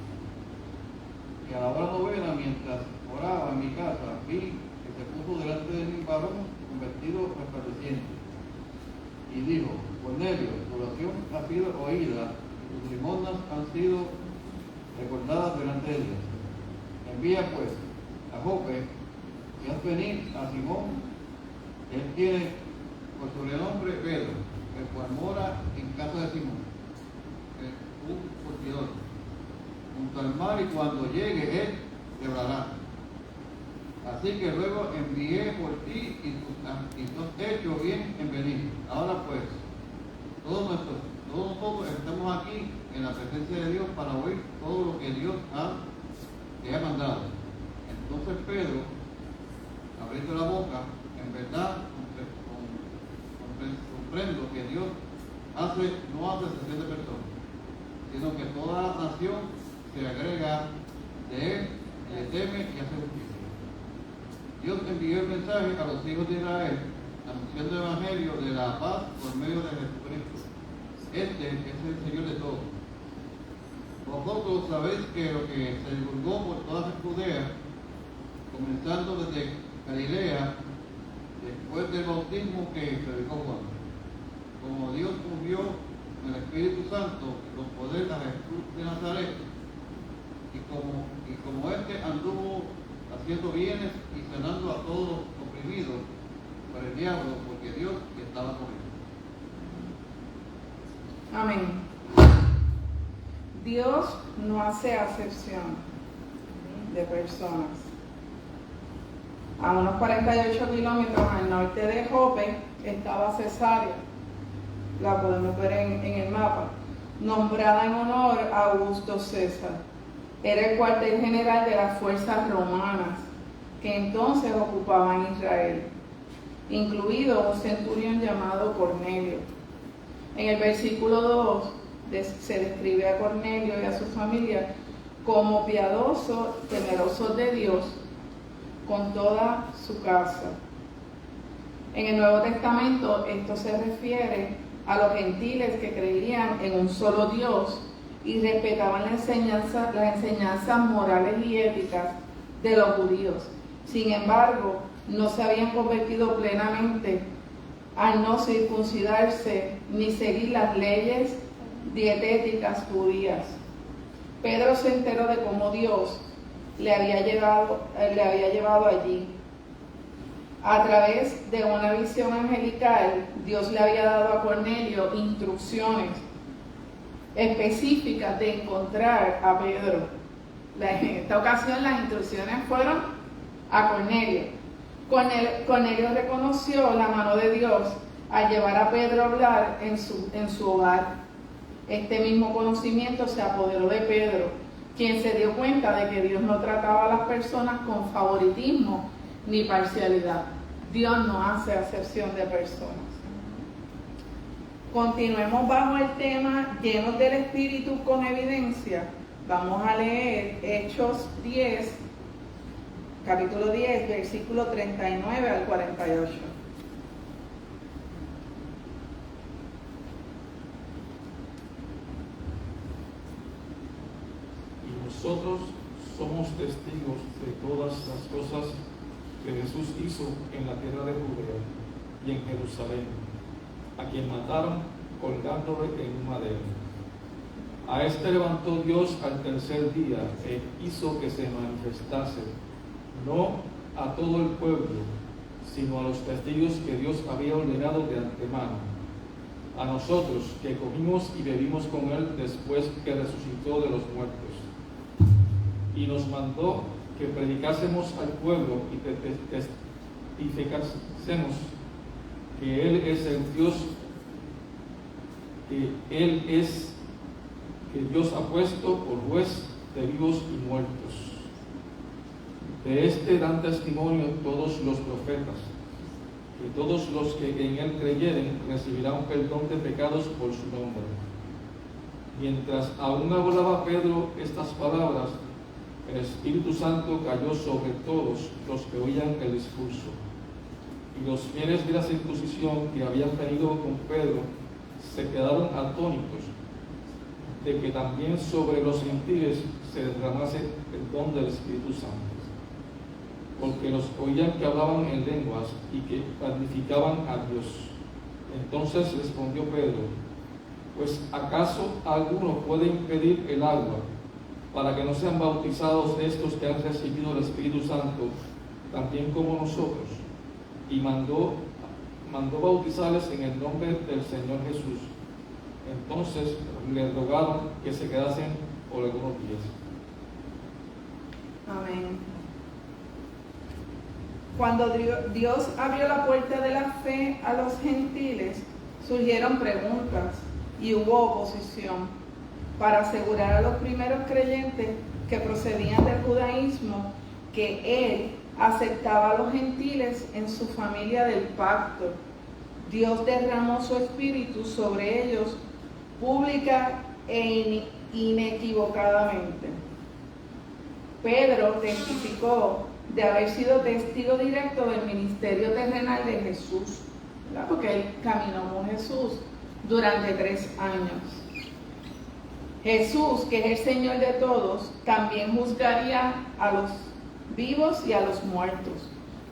Speaker 9: y a la hora novena, mientras oraba en mi casa, vi que se puso delante de mí un varón con vestido resplandeciente y dijo: Cornelio, tu oración ha sido oída y tus limosnas han sido recordadas delante de Dios. Envía pues a Jope y haz venir a Simón. Él tiene por sobrenombre Pedro, el cual mora en casa de Simón, un curtidor, junto al mar, y cuando llegue él te hablará. Así que luego envié por ti y tú has hecho bien en venir. Ahora pues, todos nosotros estamos aquí en la presencia de Dios para oír todo lo que Dios te ha mandado. Entonces Pedro, abriendo la boca, en verdad comprendo que Dios no hace excepción de personas, sino que toda la nación se agrega de él, le teme y hace justicia. Dios envió el mensaje a los hijos de Israel, anunciando el evangelio de la paz por medio de Jesucristo. Este es el Señor de todos. Vosotros sabéis que lo que se divulgó por toda Judea, comenzando desde Galilea, después del bautismo que predicó Juan, como Dios ungió en el Espíritu Santo los poderes a Jesús de Nazaret, y como éste anduvo haciendo bienes y sanando a todos los oprimidos por el diablo, porque Dios estaba con él.
Speaker 1: Amén. Dios no hace acepción de personas. A unos 48 kilómetros al norte de Jope estaba Cesarea, la podemos ver en el mapa, nombrada en honor a Augusto César. Era el cuartel general de las fuerzas romanas que entonces ocupaban Israel, incluido un centurión llamado Cornelio. En el versículo 2 se describe a Cornelio y a su familia como piadosos, temerosos de Dios, con toda su casa. En el Nuevo Testamento esto se refiere a los gentiles que creían en un solo Dios y respetaban las enseñanzas morales y éticas de los judíos. Sin embargo, no se habían convertido plenamente al no circuncidarse ni seguir las leyes dietéticas judías. Pedro se enteró de cómo Dios le había llevado allí. A través de una visión angelical, Dios le había dado a Cornelio instrucciones específicas de encontrar a Pedro. En esta ocasión las instrucciones fueron a Cornelio. Cornelio reconoció la mano de Dios al llevar a Pedro a hablar en su hogar. Este mismo conocimiento se apoderó de Pedro, quien se dio cuenta de que Dios no trataba a las personas con favoritismo ni parcialidad. Dios no hace acepción de personas. Continuemos bajo el tema llenos del Espíritu con evidencia. Vamos a leer Hechos 10, capítulo 10, versículo 39 al 48.
Speaker 10: Y nosotros somos testigos de todas las cosas que Jesús hizo en la tierra de Judea y en Jerusalén, a quien mataron colgándole en un madero. A este levantó Dios al tercer día e hizo que se manifestase, no a todo el pueblo, sino a los testigos que Dios había ordenado de antemano, a nosotros que comimos y bebimos con él después que resucitó de los muertos. Y nos mandó que predicásemos al pueblo y testificásemos que Él es el Dios, que Dios ha puesto por juez de vivos y muertos. De este dan testimonio todos los profetas, que todos los que en Él creyeren recibirán perdón de pecados por su nombre. Mientras aún hablaba Pedro estas palabras, el Espíritu Santo cayó sobre todos los que oían el discurso. Y los fieles de la circuncisión que habían venido con Pedro se quedaron atónitos de que también sobre los gentiles se derramase el don del Espíritu Santo, porque los oían que hablaban en lenguas y que magnificaban a Dios. Entonces respondió Pedro: ¿pues acaso alguno puede impedir el agua para que no sean bautizados estos que han recibido el Espíritu Santo, también como nosotros? Y mandó bautizarles en el nombre del Señor Jesús. Entonces le rogaron que se quedasen por algunos días.
Speaker 1: Amén. Cuando Dios abrió la puerta de la fe a los gentiles, surgieron preguntas y hubo oposición para asegurar a los primeros creyentes que procedían del judaísmo que Él aceptaba a los gentiles en su familia del pacto. Dios derramó su espíritu sobre ellos pública e inequivocadamente. Pedro testificó de haber sido testigo directo del ministerio terrenal de Jesús, ¿verdad? Porque él caminó con Jesús durante 3 años. Jesús, que es el Señor de todos, también juzgaría a los vivos y a los muertos.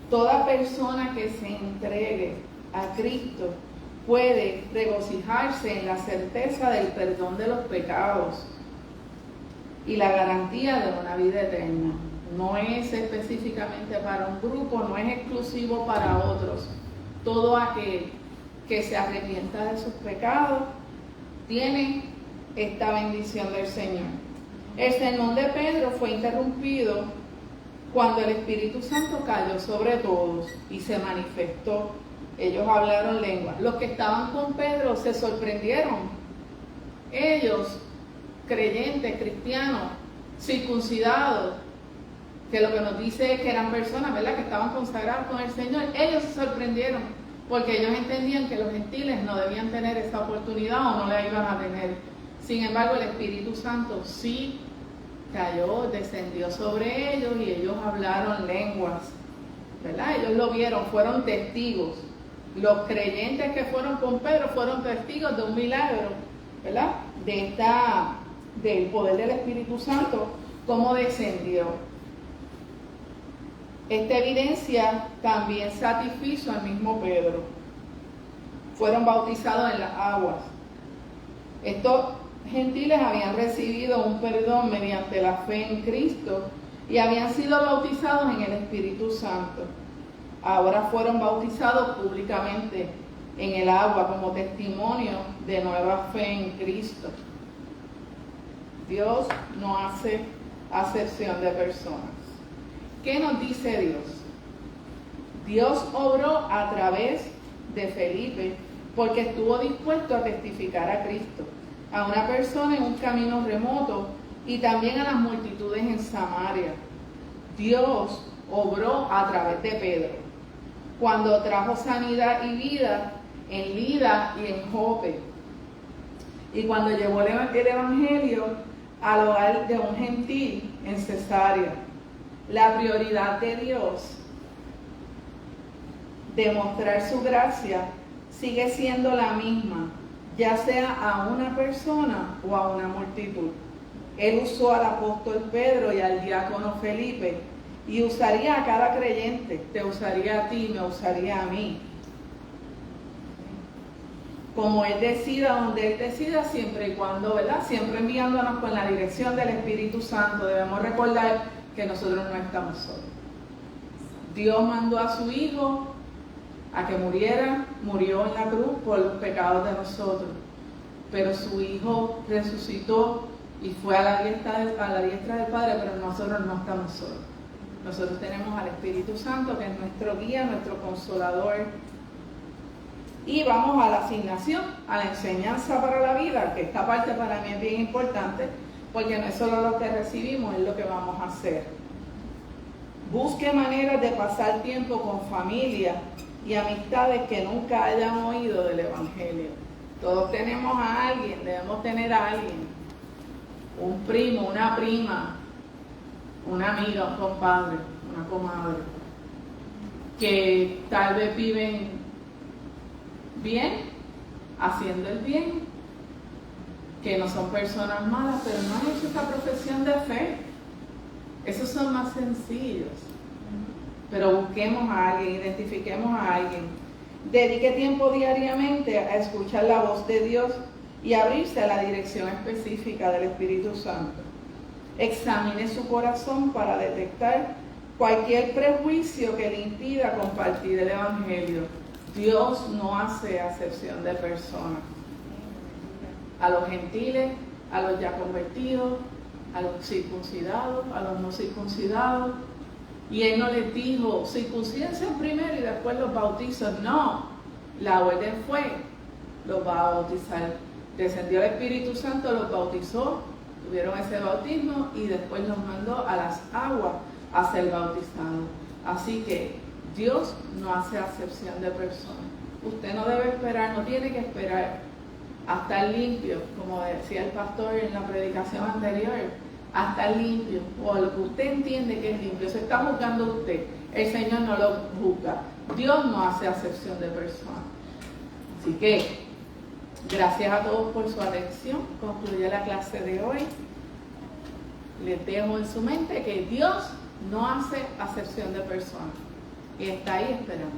Speaker 1: Toda persona que se entregue a Cristo puede regocijarse en la certeza del perdón de los pecados y la garantía de una vida eterna. No es específicamente para un grupo, no es exclusivo para otros. Todo aquel que se arrepienta de sus pecados tiene esta bendición del Señor. El sermón de Pedro fue interrumpido cuando el Espíritu Santo cayó sobre todos y se manifestó. Ellos hablaron lengua. Los que estaban con Pedro se sorprendieron. Ellos, creyentes, cristianos, circuncidados, que lo que nos dice es que eran personas, ¿verdad?, que estaban consagradas con el Señor. Ellos se sorprendieron porque ellos entendían que los gentiles no debían tener esa oportunidad o no la iban a tener. Sin embargo, el Espíritu Santo sí cayó, descendió sobre ellos y ellos hablaron lenguas, ¿verdad? Ellos lo vieron, fueron testigos. Los creyentes que fueron con Pedro fueron testigos de un milagro, ¿verdad?, del poder del Espíritu Santo, cómo descendió. Esta evidencia también satisfizo al mismo Pedro. Fueron bautizados en las aguas. Estos gentiles habían recibido un perdón mediante la fe en Cristo y habían sido bautizados en el Espíritu Santo. Ahora fueron bautizados públicamente en el agua como testimonio de nueva fe en Cristo. Dios no hace acepción de personas. ¿Qué nos dice Dios? Dios obró a través de Felipe porque estuvo dispuesto a testificar a Cristo, a una persona en un camino remoto y también a las multitudes en Samaria. Dios obró a través de Pedro cuando trajo sanidad y vida en Lida y en Jope. y cuando llevó el evangelio al hogar de un gentil en Cesarea. La prioridad de Dios de mostrar su gracia sigue siendo la misma, ya sea a una persona o a una multitud. Él usó al apóstol Pedro y al diácono Felipe, y usaría a cada creyente, te usaría a ti, me usaría a mí. Como Él decida, donde Él decida, siempre y cuando, ¿verdad? Siempre enviándonos con la dirección del Espíritu Santo. Debemos recordar que nosotros no estamos solos. Dios mandó a su Hijo a que muriera, murió en la cruz por los pecados de nosotros. Pero su Hijo resucitó y fue a la diestra del Padre, pero nosotros no estamos solos. Nosotros tenemos al Espíritu Santo, que es nuestro guía, nuestro consolador. Y vamos a la asignación, a la enseñanza para la vida, que esta parte para mí es bien importante, porque no es solo lo que recibimos, es lo que vamos a hacer. Busque maneras de pasar tiempo con familia y amistades que nunca hayan oído del Evangelio. Todos tenemos a alguien, debemos tener a alguien, un primo, una prima, una amiga, un compadre, una comadre, que tal vez viven bien, haciendo el bien, que no son personas malas, pero no han hecho esta profesión de fe. Esos son más sencillos. Pero busquemos a alguien, identifiquemos a alguien. Dedique tiempo diariamente a escuchar la voz de Dios y abrirse a la dirección específica del Espíritu Santo. Examine su corazón para detectar cualquier prejuicio que le impida compartir el Evangelio. Dios no hace acepción de personas. A los gentiles, a los ya convertidos, a los circuncidados, a los no circuncidados. Y Él no les dijo, circuncídense primero y después los bautizo. No, la orden fue, los va a bautizar. Descendió el Espíritu Santo, los bautizó, tuvieron ese bautismo y después los mandó a las aguas a ser bautizados. Así que Dios no hace acepción de personas. Usted no debe esperar, no tiene que esperar a estar limpio, como decía el pastor en la predicación anterior, a estar limpio, o a lo que usted entiende que es limpio. Se está juzgando usted, el Señor no lo juzga. Dios no hace acepción de personas. Así que, gracias a todos por su atención. Concluye la clase de hoy. Les dejo en su mente que Dios no hace acepción de personas y está ahí esperando.